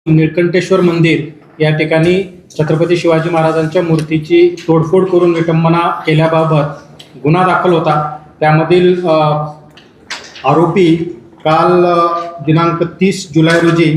निळकंठेश्वर मंदिर या ठिकाणी छत्रपती शिवाजी महाराजांच्या मूर्तीची तोडफोड करून विटंबना केल्याबाबत गुन्हा दाखल होता। त्यामधील आरोपी काल दिनांक 30 जुलै रोजी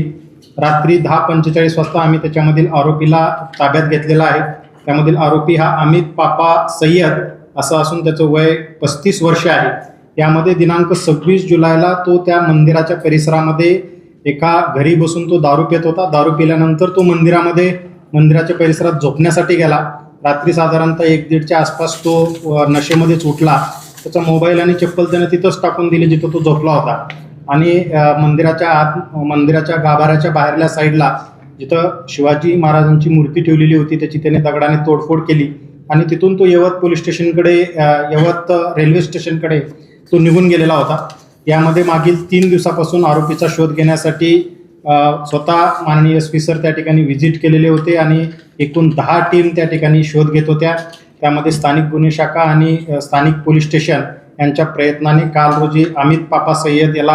रात्री 10:45 वाजता आम्ही त्याच्यामधील आरोपीला ताब्यात घेतलेला आहे। त्यामधील आरोपी हा अमित पापा सय्यद असा असून त्याचं वय 35 वर्ष आहे। यामध्ये दिनांक 26 जुलैला तो त्या मंदिराच्या परिसरामध्ये एका घरी बसून तो दारू पित होता। दारू पिल्यानंतर तो मंदिराच्या परिसरात झोपण्यासाठी गेला। रात्री साधारणतः 1-1:30च्या आसपास तो नशेमध्येच उठला। त्याचा मोबाईल आणि चप्पल त्याने तिथंच टाकून दिली जिथं तो झोपला होता आणि मंदिराच्या गाभाऱ्याच्या बाहेरल्या साईडला जिथं शिवाजी महाराजांची मूर्ती ठेवलेली होती त्याची त्याने दगडाने तोडफोड केली आणि तिथून तो यवत रेल्वे स्टेशनकडे तो निघून गेलेला होता। यामध्ये मागील 3 दिवसापासून आरोपीचा शोध घेण्यासाठी स्वतः माननीय SP सर त्या ठिकाणी व्हिजिट केलेले होते आणि एकूण 10 टीम त्या ठिकाणी शोध घेत होत्या। त्यामध्ये स्थानिक गुन्हे शाखा आणि स्थानिक पोलीस स्टेशन यांच्या प्रयत्नाने काल रोजी अमित पापा सय्यद याला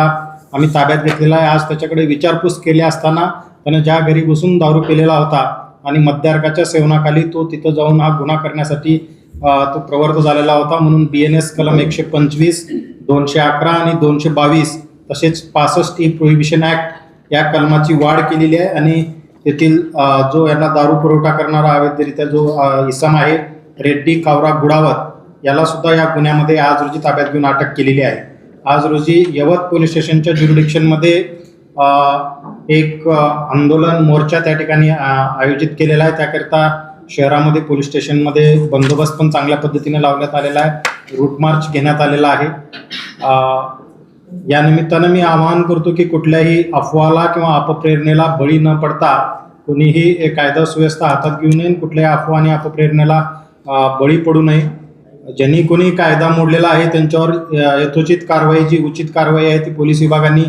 आम्ही ताब्यात घेतलेला आहे। आज त्याच्याकडे विचारपूस केली असताना त्याने ज्या घरी बसून दारू पिलेला होता आणि मद्यार्काच्या सेवनाखाली तो तिथं जाऊन हा गुन्हा करण्यासाठी तो प्रवृत्त झालेला होता। म्हणून BNS कलम 125, 211 आणि 222 तसेच 65 प्रोहिबिशन ॲक्ट या कलमाची वाढ केलेली आहे आणि तेथील जो यांना दारू पुरवठा करणारा अवैधरित्या जो इसम आहे रेड्डी कावरा गुडावत याला सुद्धा या गुन्ह्यामध्ये आज रोजी ताब्यात घेऊन अटक केलेली आहे। आज रोजी यवत पोलीस स्टेशनच्या ज्युरिडिक्शनमध्ये एक आंदोलन मोर्चा त्या ठिकाणी आयोजित केलेला आहे। त्याकरिता शहरामध्ये पोलीस स्टेशनमध्ये बंदोबस्त पण चांगल्या पद्धतीने लावण्यात आलेला आहे। रूट मार्च घेण्यात आलेला आहे। या निमित्तानं मी आवाहन करतो की कुठल्याही अफवाला किंवा अपप्रेरणेला बळी न पडता कोणीही कायदा सुव्यवस्था हातात घेऊ नये, कुठल्याही अफवा आणि अपप्रेरणेला बळी पडू नये। ज्यांनी कोणी कायदा मोडलेला आहे त्यांच्यावर यथोचित कारवाई जी उचित कारवाई आहे ती पोलीस विभागाने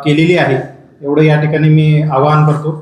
केलेली आहे एवढं या ठिकाणी मी आवाहन करतो।